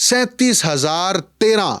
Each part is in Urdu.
37,013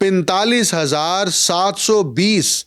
45,720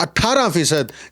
18%,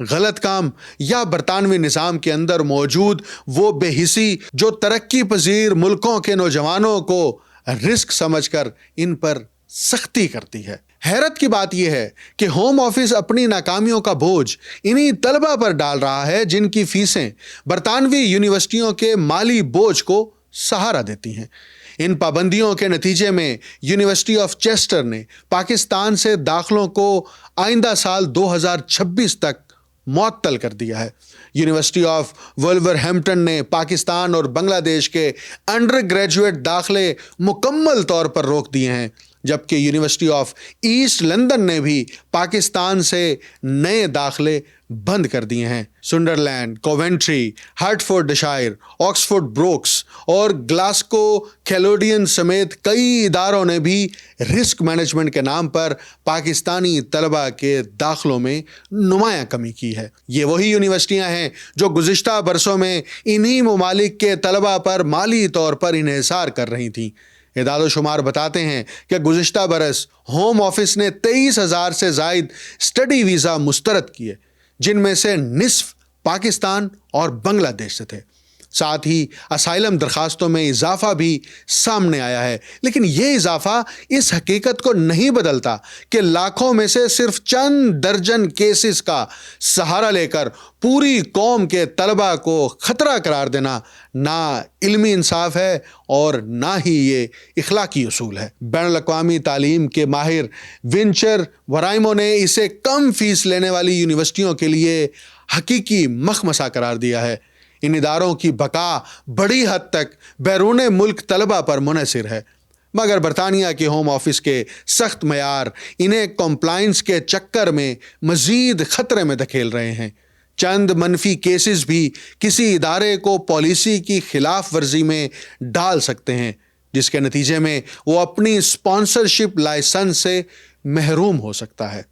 غلط کام یا برطانوی نظام کے اندر موجود وہ بے حسی جو ترقی پذیر ملکوں کے نوجوانوں کو رسک سمجھ کر ان پر سختی کرتی ہے۔ حیرت کی بات یہ ہے کہ ہوم آفس اپنی ناکامیوں کا بوجھ انہی طلبہ پر ڈال رہا ہے جن کی فیسیں برطانوی یونیورسٹیوں کے مالی بوجھ کو سہارا دیتی ہیں۔ ان پابندیوں کے نتیجے میں یونیورسٹی آف چیسٹر نے پاکستان سے داخلوں کو آئندہ سال 2026 تک معطل کر دیا ہے۔ یونیورسٹی آف ولورہمپٹن نے پاکستان اور بنگلہ دیش کے انڈر گریجویٹ داخلے مکمل طور پر روک دیے ہیں، جبکہ یونیورسٹی آف ایسٹ لندن نے بھی پاکستان سے نئے داخلے بند کر دیے ہیں۔ Sunderland, Coventry, Hertfordshire, Oxford Brookes اور گلاسکو کیلوڈین سمیت کئی اداروں نے بھی رسک مینجمنٹ کے نام پر پاکستانی طلبہ کے داخلوں میں نمایاں کمی کی ہے۔ یہ وہی یونیورسٹیاں ہیں جو گزشتہ برسوں میں انہی ممالک کے طلبہ پر مالی طور پر انحصار کر رہی تھیں۔ اعداد و شمار بتاتے ہیں کہ گزشتہ برس ہوم آفس نے 23,000 سے زائد اسٹڈی ویزا مسترد کیے، جن میں سے نصف پاکستان اور بنگلہ دیش سے تھے۔ ساتھ ہی اسائلم درخواستوں میں اضافہ بھی سامنے آیا ہے، لیکن یہ اضافہ اس حقیقت کو نہیں بدلتا کہ لاکھوں میں سے صرف چند درجن کیسز کا سہارا لے کر پوری قوم کے طلبہ کو خطرہ قرار دینا نہ علمی انصاف ہے اور نہ ہی یہ اخلاقی اصول ہے۔ بین الاقوامی تعلیم کے ماہر ونچر ورائمو نے اسے کم فیس لینے والی یونیورسٹیوں کے لیے حقیقی مخمصہ قرار دیا ہے۔ ان اداروں کی بقا بڑی حد تک بیرون ملک طلبہ پر منحصر ہے، مگر برطانیہ کے ہوم آفس کے سخت معیار انہیں کمپلائنس کے چکر میں مزید خطرے میں دھکیل رہے ہیں۔ چند منفی کیسز بھی کسی ادارے کو پالیسی کی خلاف ورزی میں ڈال سکتے ہیں، جس کے نتیجے میں وہ اپنی اسپانسرشپ لائسنس سے محروم ہو سکتا ہے۔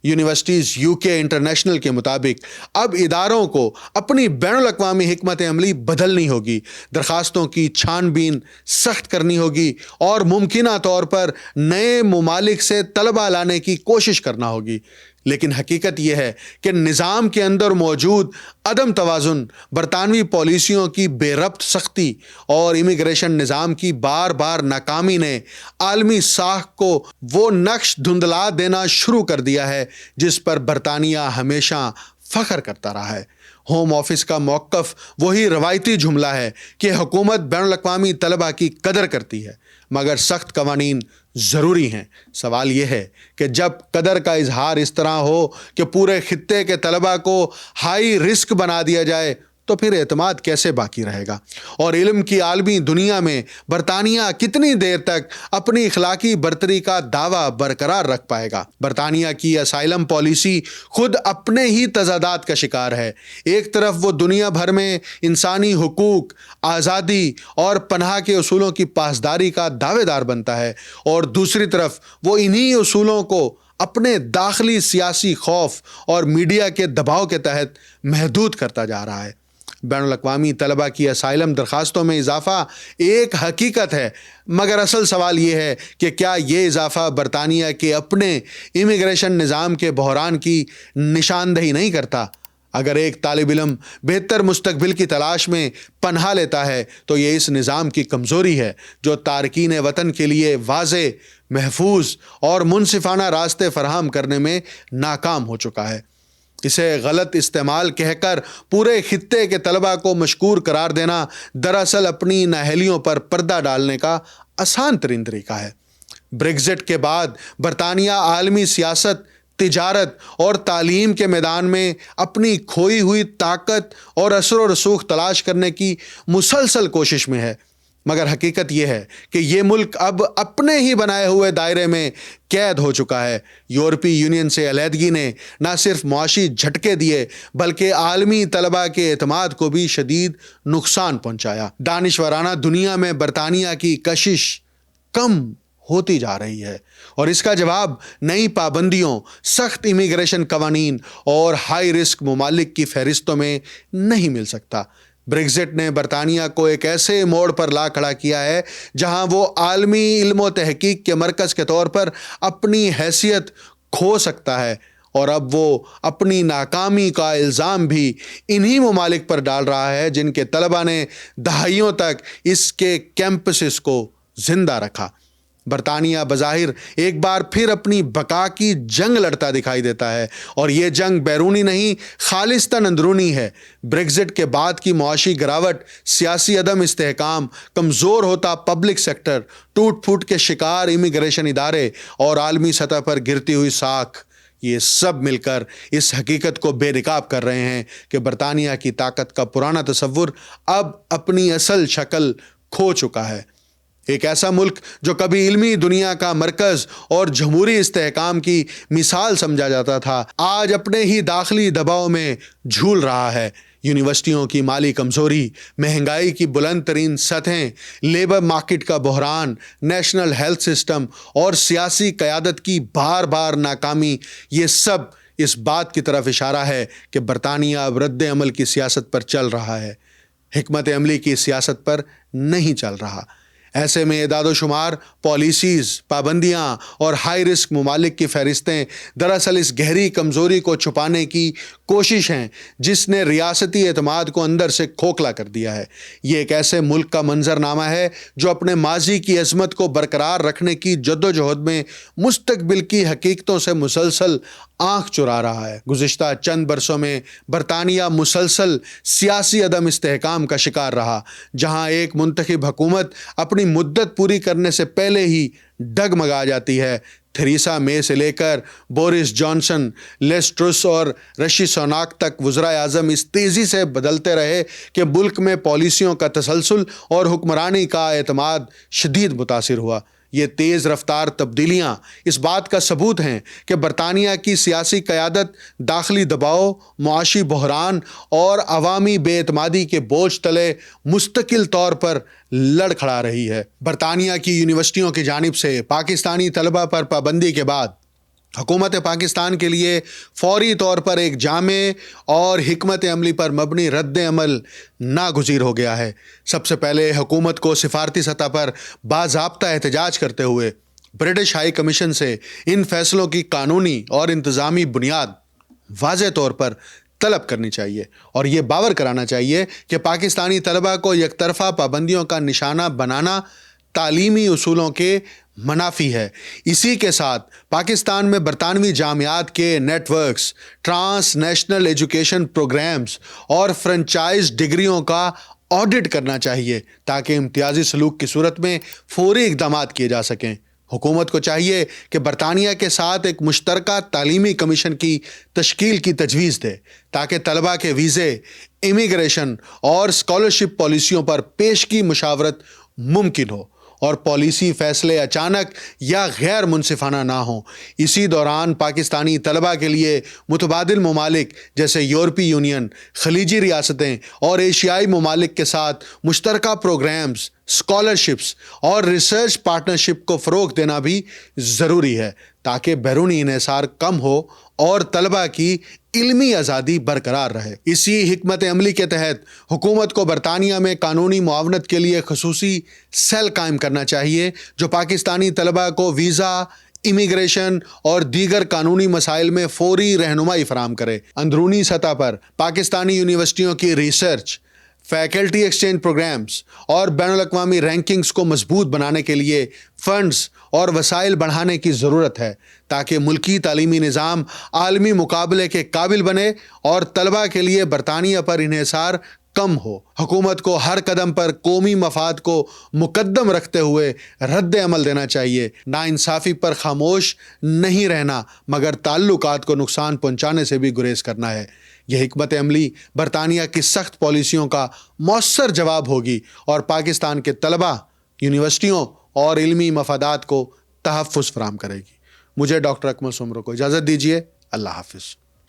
یونیورسٹیز UK انٹرنیشنل کے مطابق اب اداروں کو اپنی بین الاقوامی حکمت عملی بدلنی ہوگی، درخواستوں کی چھان بین سخت کرنی ہوگی اور ممکنہ طور پر نئے ممالک سے طلبہ لانے کی کوشش کرنا ہوگی۔ لیکن حقیقت یہ ہے کہ نظام کے اندر موجود عدم توازن، برطانوی پالیسیوں کی بے ربط سختی اور امیگریشن نظام کی بار بار ناکامی نے عالمی ساکھ کو وہ نقش دھندلا دینا شروع کر دیا ہے جس پر برطانیہ ہمیشہ فخر کرتا رہا ہے۔ ہوم آفس کا موقف وہی روایتی جملہ ہے کہ حکومت بین الاقوامی طلبہ کی قدر کرتی ہے، مگر سخت قوانین ضروری ہیں۔ سوال یہ ہے کہ جب قدر کا اظہار اس طرح ہو کہ پورے خطے کے طلبہ کو ہائی رسک بنا دیا جائے تو پھر اعتماد کیسے باقی رہے گا؟ اور علم کی عالمی دنیا میں برطانیہ کتنی دیر تک اپنی اخلاقی برتری کا دعویٰ برقرار رکھ پائے گا؟ برطانیہ کی اسائلم پالیسی خود اپنے ہی تضادات کا شکار ہے۔ ایک طرف وہ دنیا بھر میں انسانی حقوق، آزادی اور پناہ کے اصولوں کی پاسداری کا دعوے دار بنتا ہے، اور دوسری طرف وہ انہی اصولوں کو اپنے داخلی سیاسی خوف اور میڈیا کے دباؤ کے تحت محدود کرتا جا رہا ہے۔ بین الاقوامی طلبہ کی اسائلم درخواستوں میں اضافہ ایک حقیقت ہے، مگر اصل سوال یہ ہے کہ کیا یہ اضافہ برطانیہ کے اپنے امیگریشن نظام کے بحران کی نشاندہی نہیں کرتا؟ اگر ایک طالب علم بہتر مستقبل کی تلاش میں پناہ لیتا ہے تو یہ اس نظام کی کمزوری ہے جو تارکین وطن کے لیے واضح، محفوظ اور منصفانہ راستے فراہم کرنے میں ناکام ہو چکا ہے۔ اسے غلط استعمال کہہ کر پورے خطے کے طلبہ کو مشکور قرار دینا دراصل اپنی نااہلیوں پر پردہ ڈالنے کا آسان ترین طریقہ ہے۔ بریگزٹ کے بعد برطانیہ عالمی سیاست، تجارت اور تعلیم کے میدان میں اپنی کھوئی ہوئی طاقت اور اثر و رسوخ تلاش کرنے کی مسلسل کوشش میں ہے، مگر حقیقت یہ ہے کہ یہ ملک اب اپنے ہی بنائے ہوئے دائرے میں قید ہو چکا ہے۔ یورپی یونین سے علیحدگی نے نہ صرف معاشی جھٹکے دیے بلکہ عالمی طلبہ کے اعتماد کو بھی شدید نقصان پہنچایا۔ دانشورانہ دنیا میں برطانیہ کی کشش کم ہوتی جا رہی ہے، اور اس کا جواب نئی پابندیوں، سخت امیگریشن قوانین اور ہائی رسک ممالک کی فہرستوں میں نہیں مل سکتا۔ بریگزٹ نے برطانیہ کو ایک ایسے موڑ پر لا کھڑا کیا ہے جہاں وہ عالمی علم و تحقیق کے مرکز کے طور پر اپنی حیثیت کھو سکتا ہے اور اب وہ اپنی ناکامی کا الزام بھی انہی ممالک پر ڈال رہا ہے جن کے طلبہ نے دہائیوں تک اس کے کیمپسز کو زندہ رکھا۔ برطانیہ بظاہر ایک بار پھر اپنی بقا کی جنگ لڑتا دکھائی دیتا ہے، اور یہ جنگ بیرونی نہیں، خالصتاً اندرونی ہے۔ بریگزٹ کے بعد کی معاشی گراوٹ، سیاسی عدم استحکام، کمزور ہوتا پبلک سیکٹر، ٹوٹ پھوٹ کے شکار امیگریشن ادارے اور عالمی سطح پر گرتی ہوئی ساکھ، یہ سب مل کر اس حقیقت کو بے نقاب کر رہے ہیں کہ برطانیہ کی طاقت کا پرانا تصور اب اپنی اصل شکل کھو چکا ہے۔ ایک ایسا ملک جو کبھی علمی دنیا کا مرکز اور جمہوری استحکام کی مثال سمجھا جاتا تھا، آج اپنے ہی داخلی دباؤ میں جھول رہا ہے۔ یونیورسٹیوں کی مالی کمزوری، مہنگائی کی بلند ترین سطحیں، لیبر مارکیٹ کا بحران، نیشنل ہیلتھ سسٹم اور سیاسی قیادت کی بار بار ناکامی، یہ سب اس بات کی طرف اشارہ ہے کہ برطانیہ اب رد عمل کی سیاست پر چل رہا ہے، حکمت عملی کی سیاست پر نہیں چل رہا۔ ایسے میں اعداد و شمار، پالیسیز، پابندیاں اور ہائی رسک ممالک کی فہرستیں دراصل اس گہری کمزوری کو چھپانے کی کوشش ہیں جس نے ریاستی اعتماد کو اندر سے کھوکھلا کر دیا ہے۔ یہ ایک ایسے ملک کا منظر نامہ ہے جو اپنے ماضی کی عظمت کو برقرار رکھنے کی جدوجہد میں مستقبل کی حقیقتوں سے مسلسل آنکھ چرا رہا ہے۔ گزشتہ چند برسوں میں برطانیہ مسلسل سیاسی عدم استحکام کا شکار رہا، جہاں ایک منتخب حکومت اپنی مدت پوری کرنے سے پہلے ہی ڈگمگا جاتی ہے۔ تھریسا مے سے لے کر بورس جانسن، لیز ٹرس اور رشی سوناک تک وزرائے اعظم اس تیزی سے بدلتے رہے کہ ملک میں پالیسیوں کا تسلسل اور حکمرانی کا اعتماد شدید متاثر ہوا۔ یہ تیز رفتار تبدیلیاں اس بات کا ثبوت ہیں کہ برطانیہ کی سیاسی قیادت داخلی دباؤ، معاشی بحران اور عوامی بے اعتمادی کے بوجھ تلے مستقل طور پر لڑ کھڑا رہی ہے۔ برطانیہ کی یونیورسٹیوں کی جانب سے پاکستانی طلبہ پر پابندی کے بعد حکومت پاکستان کے لیے فوری طور پر ایک جامع اور حکمت عملی پر مبنی رد عمل ناگزیر ہو گیا ہے۔ سب سے پہلے حکومت کو سفارتی سطح پر باضابطہ احتجاج کرتے ہوئے برٹش ہائی کمیشن سے ان فیصلوں کی قانونی اور انتظامی بنیاد واضح طور پر طلب کرنی چاہیے، اور یہ باور کرانا چاہیے کہ پاکستانی طلبہ کو یک طرفہ پابندیوں کا نشانہ بنانا تعلیمی اصولوں کے منافی ہے۔ اسی کے ساتھ پاکستان میں برطانوی جامعات کے networks, transnational education programmes اور فرنچائز ڈگریوں کا آڈٹ کرنا چاہیے تاکہ امتیازی سلوک کی صورت میں فوری اقدامات کیے جا سکیں۔ حکومت کو چاہیے کہ برطانیہ کے ساتھ ایک مشترکہ تعلیمی کمیشن کی تشکیل کی تجویز دے تاکہ طلبہ کے ویزے، امیگریشن اور اسکالرشپ پالیسیوں پر پیشگی مشاورت ممکن ہو اور پالیسی فیصلے اچانک یا غیر منصفانہ نہ ہوں۔ اسی دوران پاکستانی طلبہ کے لیے متبادل ممالک جیسے یورپی یونین، خلیجی ریاستیں اور ایشیائی ممالک کے ساتھ مشترکہ پروگرامز، اسکالرشپس اور ریسرچ پارٹنرشپ کو فروغ دینا بھی ضروری ہے تاکہ بیرونی انحصار کم ہو اور طلبہ کی علمی آزادی برقرار رہے۔ اسی حکمت عملی کے تحت حکومت کو برطانیہ میں قانونی معاونت کے لیے خصوصی سیل قائم کرنا چاہیے جو پاکستانی طلبہ کو ویزا، امیگریشن اور دیگر قانونی مسائل میں فوری رہنمائی فراہم کرے۔ اندرونی سطح پر پاکستانی یونیورسٹیوں کی ریسرچ، فیکلٹی ایکسچینج پروگرامز اور بین الاقوامی رینکنگز کو مضبوط بنانے کے لیے فنڈز اور وسائل بڑھانے کی ضرورت ہے تاکہ ملکی تعلیمی نظام عالمی مقابلے کے قابل بنے اور طلبہ کے لیے برطانیہ پر انحصار کم ہو۔ حکومت کو ہر قدم پر قومی مفاد کو مقدم رکھتے ہوئے رد عمل دینا چاہیے۔ ناانصافی پر خاموش نہیں رہنا مگر تعلقات کو نقصان پہنچانے سے بھی گریز کرنا ہے۔ یہ حکمت عملی برطانیہ کی سخت پالیسیوں کا مؤثر جواب ہوگی اور پاکستان کے طلبہ، یونیورسٹیوں اور علمی مفادات کو تحفظ فراہم کرے گی۔ مجھے ڈاکٹر اکمل سومرو کو اجازت دیجیے۔ اللہ حافظ۔